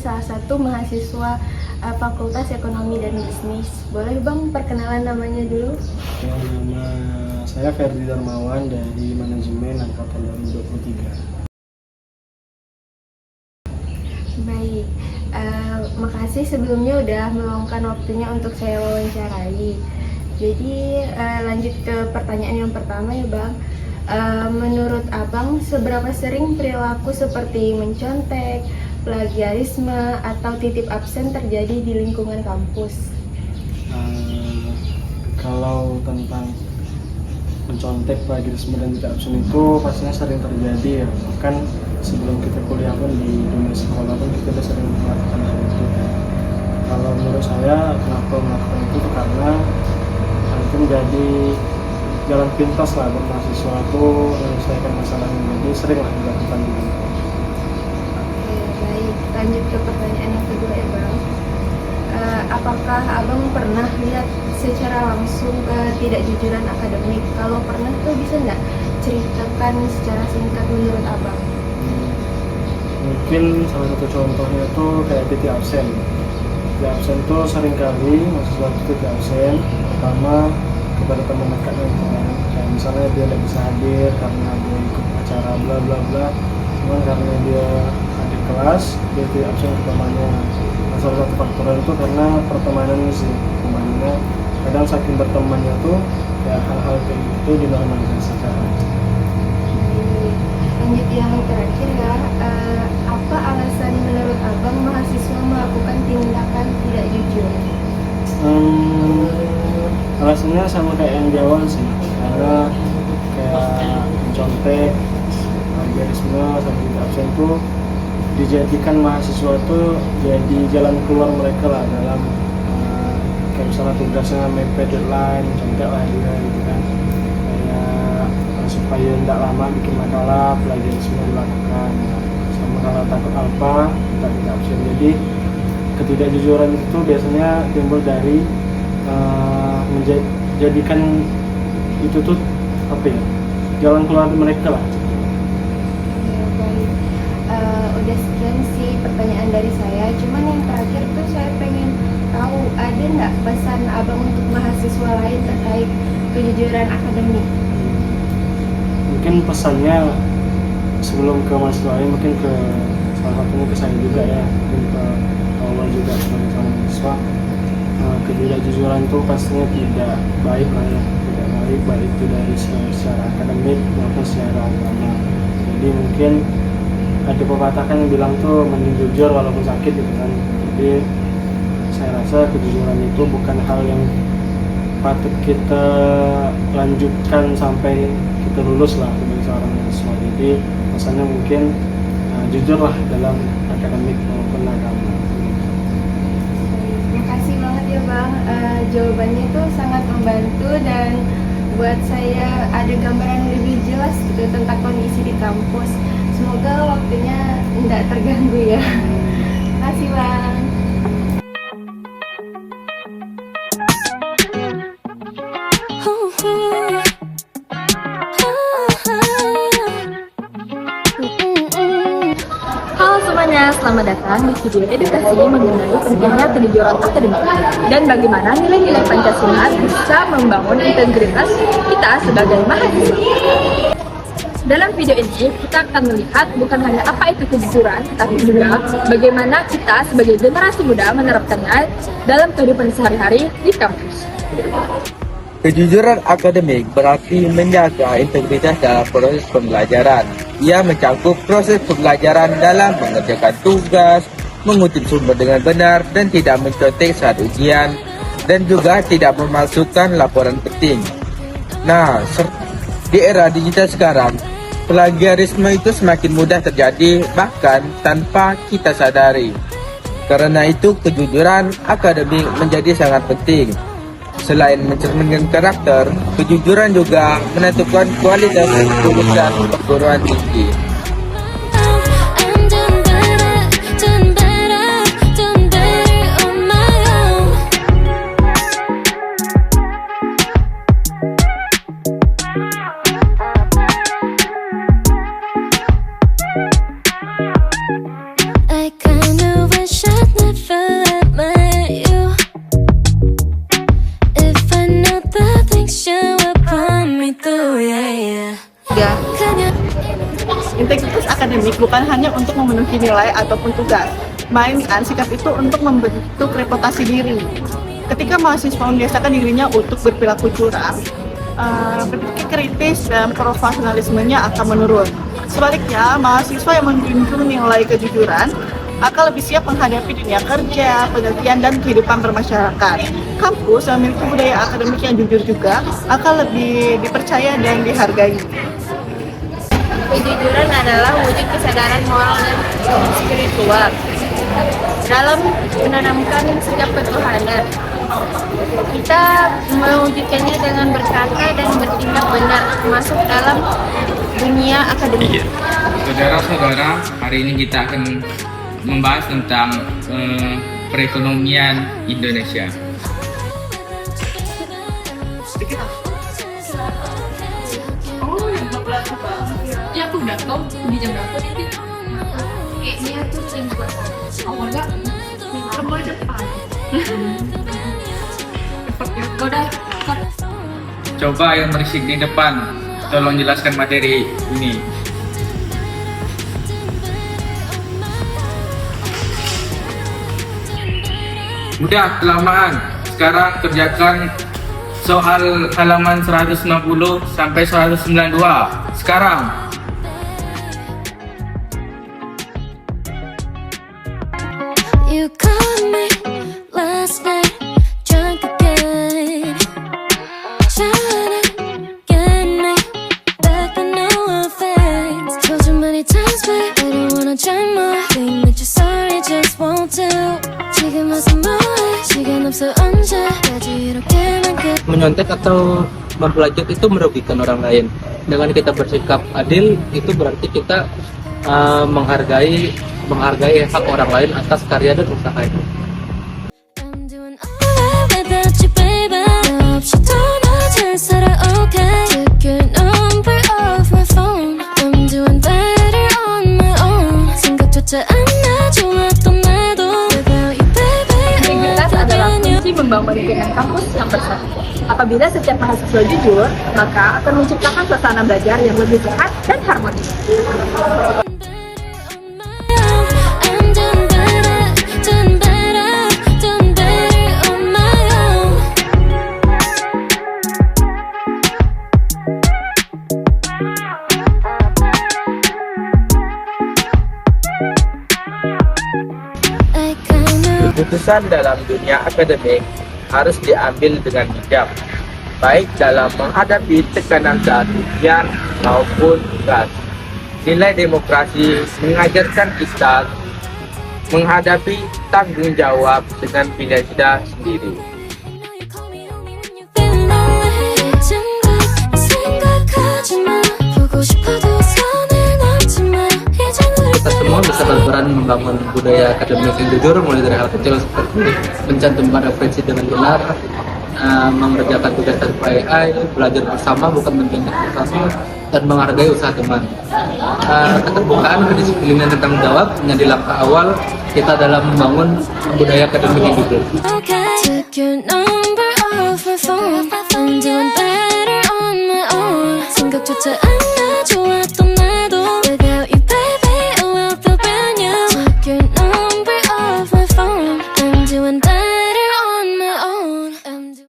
salah satu mahasiswa Fakultas Ekonomi dan Bisnis. Boleh Bang perkenalan namanya dulu? Nama saya Ferdi Darmawan dari Manajemen Angkatan 2023. Baik, makasih sebelumnya udah meluangkan waktunya untuk saya wawancarai. Jadi lanjut ke pertanyaan yang pertama ya Bang. Menurut Abang, seberapa sering perilaku seperti mencontek, plagiarisme, atau titip absen terjadi di lingkungan kampus? Kalau tentang mencontek, plagiarisme, dan tidak absen itu pastinya sering terjadi ya. Bahkan sebelum kita kuliah pun di dunia sekolah pun kita udah sering melakukan hal itu kan. Kalau menurut saya kenapa melakukan itu karena hal itu menjadi jalan pintas lah buat mahasiswa itu menyelesaikan masalahnya, jadi sering lah dilakukan gitu. Oke, baik. Lanjut ke pertanyaan yang kedua ya Bang. Apakah Abang pernah lihat secara langsung ketidakjujuran akademik? Kalau pernah tuh bisa nggak ceritakan secara singkat menurut Abang? Mungkin salah satu contohnya itu kayak titik absen. Titik absen tuh seringkali mahasiswa itu titik absen, pertama kepada teman dekatnya kan. Kayak misalnya dia tidak bisa hadir karena dia ikut acara bla bla bla, cuman karena dia hadir kelas dia titik absen ke temannya. Nah, salah satu faktornya itu karena pertemanan sih, temannya kadang saking bertemannya tuh ya hal-hal kayak gitu dinormalisasikan. Lanjut yang terakhir ya, apa alasan menurut Abang mahasiswa melakukan tindakan tidak jujur? Alasannya sama kayak yang di awal sih, karena kayak mencontek, plagiarisme, sama tidak absen tuh dijadikan mahasiswa tuh jadi jalan keluar mereka lah dalam kayak misalnya tugasnya mepet deadline, contek lah dia gitu kan, kayak supaya tidak lama bikin makalah, plagiarisme dilakukan, sama kalau takut apa tidak absen. Jadi ketidakjujuran itu biasanya timbul dari menjadikan itu tuh apa ya, jalan keluar mereka lah. Ya, baik. Udah sekian sih pertanyaan dari saya. Cuman yang terakhir tuh saya pengen tahu ada nggak pesan Abang untuk mahasiswa lain terkait kejujuran akademik? Mungkin pesannya sebelum ke mahasiswa lain, mungkin ke salah satunya ke saya juga ya, mungkin ke awal juga sebagai mahasiswa. Ketidakjujuran itu pastinya tidak baik lah ya, tidak baik itu dari secara akademik maupun secara agama. Jadi mungkin ada pepatah kan yang bilang tuh mending jujur walaupun sakit gitu kan. Jadi saya rasa kejujuran itu bukan hal yang patut kita lanjutkan sampai kita lulus lah sebagai seorang mahasiswa. Jadi pesannya mungkin jujurlah dalam akademik maupun agama. Terima kasih banget ya Bang, jawabannya itu sangat membantu dan buat saya ada gambaran lebih jelas gitu tentang kondisi di kampus. Semoga waktunya tidak terganggu ya. Terima kasih Bang. Halo semuanya, selamat datang di video edukasi mengenai pentingnya kejujuran akademik dan bagaimana nilai-nilai Pancasila bisa membangun integritas kita sebagai mahasiswa. Dalam video ini, kita akan melihat bukan hanya apa itu kejujuran, tapi juga bagaimana kita sebagai generasi muda menerapkannya dalam kehidupan sehari-hari di kampus. Kejujuran akademik berarti menjaga integritas dalam proses pembelajaran. Ia mencakup proses pembelajaran dalam mengerjakan tugas, mengutip sumber dengan benar dan tidak mencontek saat ujian, dan juga tidak memalsukan laporan penting. Nah, di era digital sekarang, plagiarisme itu semakin mudah terjadi bahkan tanpa kita sadari. Karena itu kejujuran akademik menjadi sangat penting. Selain mencerminkan karakter, kejujuran juga menentukan kualitas lulusan perguruan tinggi. I kinda wish Integritas akademik bukan hanya untuk memenuhi nilai ataupun tugas, melainkan sikap itu untuk membentuk reputasi diri. Ketika mahasiswa membiasakan dirinya untuk berperilaku curang, berpikir kritis dan profesionalismenya akan menurun. Sebaliknya, mahasiswa yang menjunjung nilai kejujuran akan lebih siap menghadapi dunia kerja, penelitian, dan kehidupan bermasyarakat. Kampus yang memiliki budaya akademik yang jujur juga akan lebih dipercaya dan dihargai. Kejujuran adalah wujud kesadaran moral dan spiritual dalam menanamkan sikap ketuhanan. Kita mewujudkannya dengan berkata dan bertindak benar, masuk dalam dunia akademik. Saudara-saudara, hari ini kita akan membahas tentang perekonomian Indonesia. Ya aku udah tahu di jam berapa nih? Kayaknya tuh jam 2. Oh enggak, rumah depan. Udah, Coba yang berisik di depan, tolong jelaskan materi ini. Udah kelamaan, sekarang kerjakan soal halaman 160 sampai 192. Sekarang. You called me last night, drunk again, trying to get me back with no offense. Told you many times, but I don't wanna try more. Think that you're sorry just won't do. 지금 와서 뭐해? 시간 없어 언제까지 이렇게만 끝. Menyontek atau memplagiat itu merugikan orang lain. Dengan kita bersikap adil, itu berarti kita menghargai hak orang lain atas karya dan usaha itu. I'm doing alright without you, baby. 너 없이 더 나 잘 살아, okay. Took your number off my phone. I'm doing better on my own. 생각조차 안 나 좋았던 나도 without you, baby. integritas adalah kunci membangun lingkungan kampus yang bersatu. Apabila setiap mahasiswa jujur, maka akan menciptakan suasana belajar yang lebih sehat dan harmonis. I'm doing better, doing better, doing better on my own. I kinda Keputusan dalam dunia akademik harus diambil dengan bijak, baik dalam menghadapi tekanan saat ujian maupun tugas. Nilai demokrasi mengajarkan kita menghadapi tanggung jawab dengan pilihan kita sendiri. you call me only when you feel lonely. 생각하지 마. 보고 싶어도 손을 놓지 마. 이제 우리 Kita semua bisa berperan membangun budaya akademik yang jujur, mulai dari hal kecil seperti mencantumkan referensi dengan benar, mengerjakan tugas tanpa AI, belajar bersama bukan menjadi satu, dan menghargai usaha teman. Keterbukaan, kedisiplinan dan tanggung jawab menjadi langkah awal kita dalam membangun budaya akademik yang jujur. okay. Took your number off my phone. I'm doing better on my own. 생각조차 안